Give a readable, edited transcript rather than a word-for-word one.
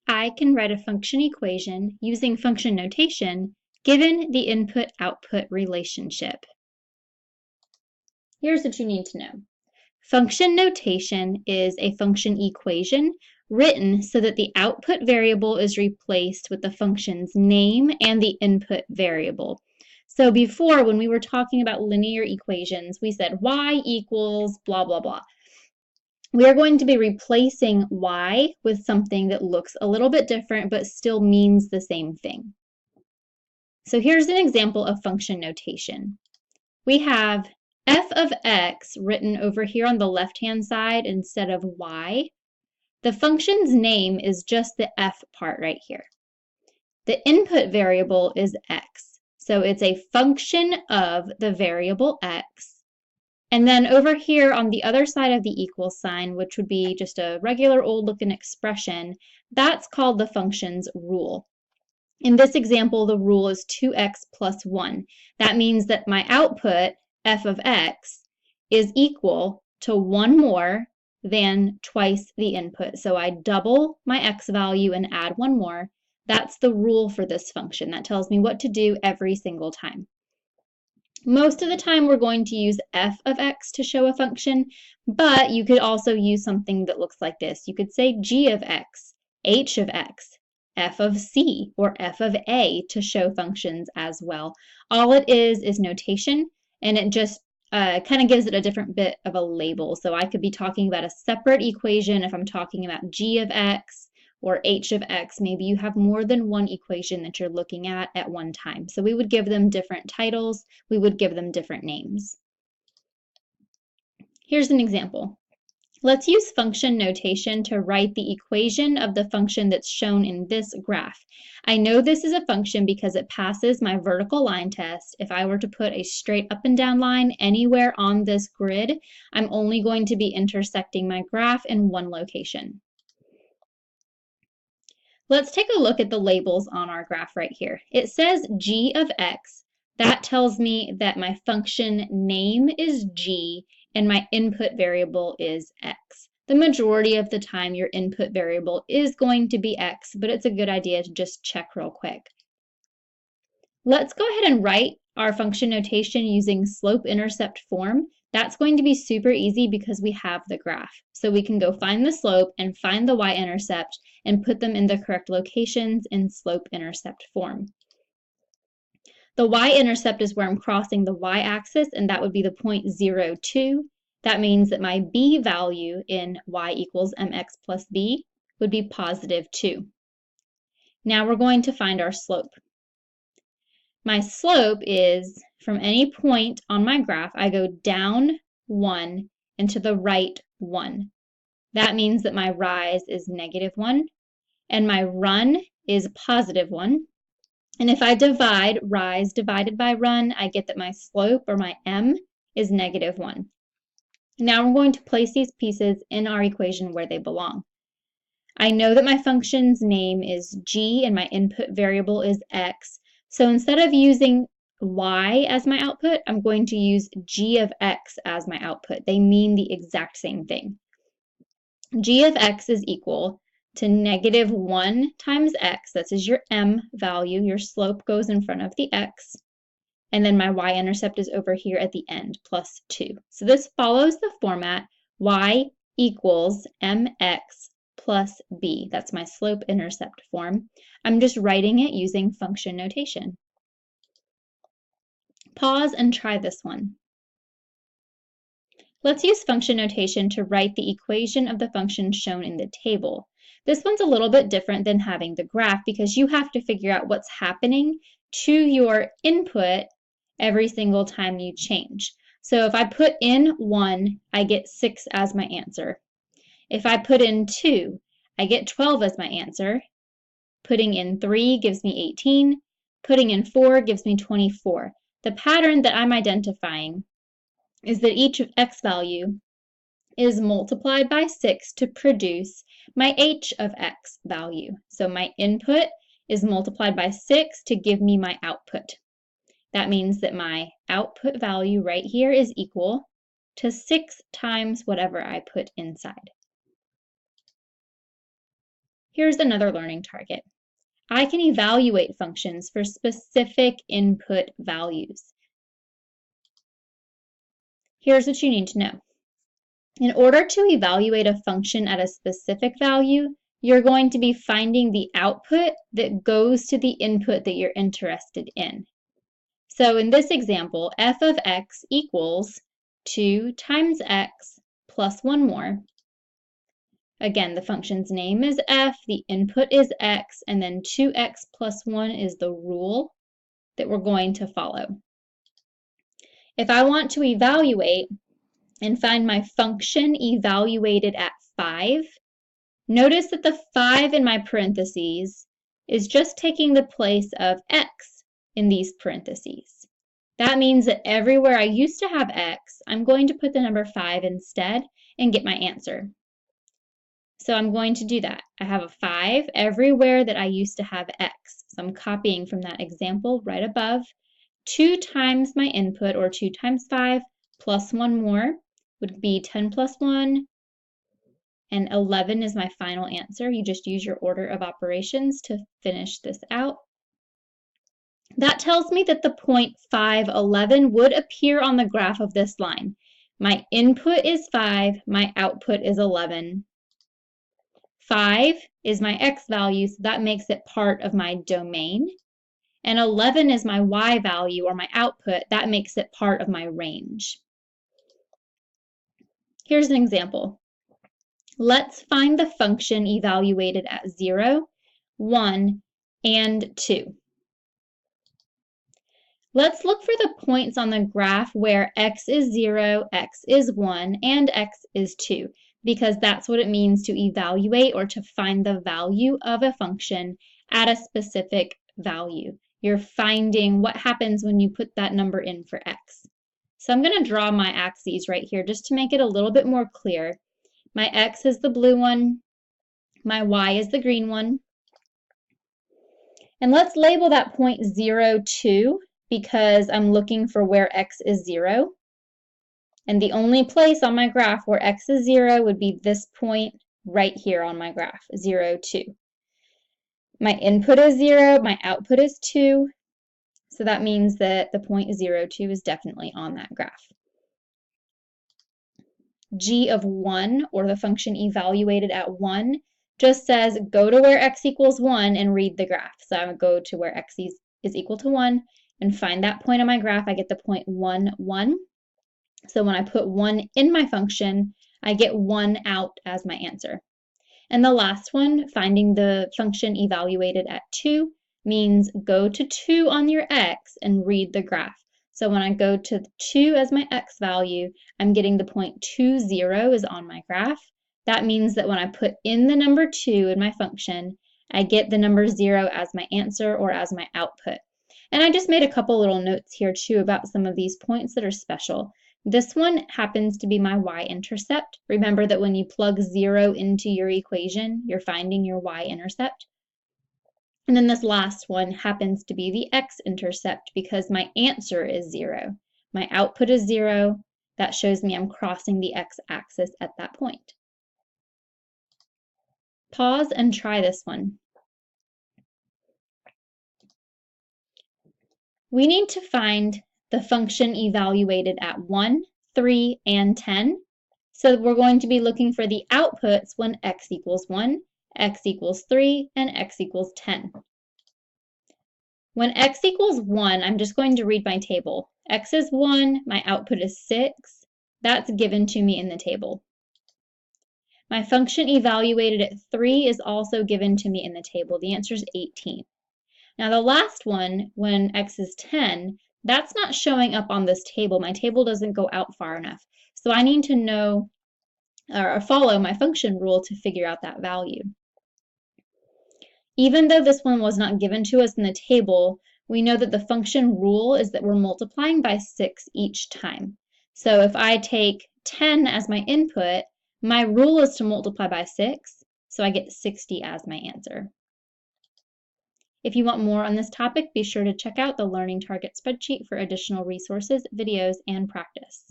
I can write a function equation using function notation given the input-output relationship. Here's what you need to know. Function notation is a function equation written so that the output variable is replaced with the function's name and the input variable. So before, when we were talking about linear equations, we said y equals blah, blah, blah. We are going to be replacing y with something that looks a little bit different but still means the same thing. So here's an example of function notation. We have f of x written over here on the left-hand side instead of y. The function's name is just the f part right here. The input variable is x, so it's a function of the variable x. And then over here on the other side of the equal sign, which would be just a regular old-looking expression, that's called the function's rule. In this example, the rule is 2x plus 1. That means that my output, f of x, is equal to 1 more than twice the input. So I double my x value and add 1 more. That's the rule for this function. That tells me what to do every single time. Most of the time, we're going to use f of x to show a function, but you could also use something that looks like this. You could say g of x, h of x, f of c, or f of a to show functions as well. All it is notation, and it just kind of gives it a different bit of a label. So I could be talking about a separate equation if I'm talking about g of x or h of x. Maybe you have more than one equation that you're looking at one time. So we would give them different titles. We would give them different names. Here's an example. Let's use function notation to write the equation of the function that's shown in this graph. I know this is a function because it passes my vertical line test. If I were to put a straight up and down line anywhere on this grid, I'm only going to be intersecting my graph in one location. Let's take a look at the labels on our graph right here. It says g of x. That tells me that my function name is g and my input variable is x. The majority of the time your input variable is going to be x, but it's a good idea to just check real quick. Let's go ahead and write our function notation using slope-intercept form. That's going to be super easy because we have the graph. So we can go find the slope and find the y-intercept and put them in the correct locations in slope-intercept form. The y-intercept is where I'm crossing the y-axis, and that would be the point 0, 2. That means that my b value in y equals mx plus b would be positive 2. Now we're going to find our slope. My slope is from any point on my graph, I go down 1 and to the right 1. That means that my rise is negative 1 and my run is positive 1. And if I divide rise divided by run, I get that my slope, or my m, is negative 1. Now we're going to place these pieces in our equation where they belong. I know that my function's name is g and my input variable is x. So instead of using y as my output, I'm going to use g of x as my output. They mean the exact same thing. G of x is equal to negative 1 times x. This is your m value. Your slope goes in front of the x. And then my y-intercept is over here at the end, plus 2. So this follows the format y equals mx plus b. That's my slope-intercept form. I'm just writing it using function notation. Pause and try this one. Let's use function notation to write the equation of the function shown in the table. This one's a little bit different than having the graph because you have to figure out what's happening to your input every single time you change. So if I put in 1, I get 6 as my answer. If I put in 2, I get 12 as my answer. Putting in 3 gives me 18. Putting in 4 gives me 24. The pattern that I'm identifying is that each of x value is multiplied by 6 to produce my h of x value. So my input is multiplied by 6 to give me my output. That means that my output value right here is equal to 6 times whatever I put inside. Here's another learning target. I can evaluate functions for specific input values. Here's what you need to know. In order to evaluate a function at a specific value, you're going to be finding the output that goes to the input that you're interested in. So in this example, f of x equals 2 times x plus 1 more. Again, the function's name is f, the input is x, and then 2x plus 1 is the rule that we're going to follow. If I want to evaluate and find my function evaluated at 5, notice that the 5 in my parentheses is just taking the place of x in these parentheses. That means that everywhere I used to have x, I'm going to put the number 5 instead and get my answer. So I'm going to do that. I have a 5 everywhere that I used to have x. So I'm copying from that example right above. 2 times my input, or 2 times 5, plus 1 more would be 10 plus 1, and 11 is my final answer. You just use your order of operations to finish this out. That tells me that the point 5, 11 would appear on the graph of this line. My input is 5, my output is 11. 5 is my x value, so that makes it part of my domain. And 11 is my y value, or my output. That makes it part of my range. Here's an example. Let's find the function evaluated at 0, 1, and 2. Let's look for the points on the graph where x is 0, x is 1, and x is 2, because that's what it means to evaluate or to find the value of a function at a specific value. You're finding what happens when you put that number in for x. So I'm going to draw my axes right here just to make it a little bit more clear. My x is the blue one, my y is the green one. And let's label that point 0, 2, because I'm looking for where x is 0. And the only place on my graph where x is 0 would be this point right here on my graph, 0, 2. My input is 0, my output is 2, so that means that the point 0, 2 is definitely on that graph. G of 1, or the function evaluated at 1, just says go to where x equals 1 and read the graph. So I would go to where x is equal to 1 and find that point on my graph. I get the point 1, 1. So when I put 1 in my function, I get 1 out as my answer. And the last one, finding the function evaluated at 2, means go to 2 on your x and read the graph. So when I go to 2 as my x value, I'm getting the point 2, 0 is on my graph. That means that when I put in the number 2 in my function, I get the number 0 as my answer or as my output. And I just made a couple little notes here too about some of these points that are special. This one happens to be my y-intercept. Remember that when you plug 0 into your equation, you're finding your y-intercept. And then this last one happens to be the x-intercept because my answer is 0. My output is 0. That shows me I'm crossing the x-axis at that point. Pause and try this one. We need to find the function evaluated at 1, 3, and 10. So we're going to be looking for the outputs when x equals 1, x equals 3, and x equals 10. When x equals 1, I'm just going to read my table. X is 1, my output is 6. That's given to me in the table. My function evaluated at 3 is also given to me in the table. The answer is 18. Now the last one, when x is 10, that's not showing up on this table. My table doesn't go out far enough. So I need to know or follow my function rule to figure out that value. Even though this one was not given to us in the table, we know that the function rule is that we're multiplying by 6 each time. So if I take 10 as my input, my rule is to multiply by 6, so I get 60 as my answer. If you want more on this topic, be sure to check out the Learning Target spreadsheet for additional resources, videos, and practice.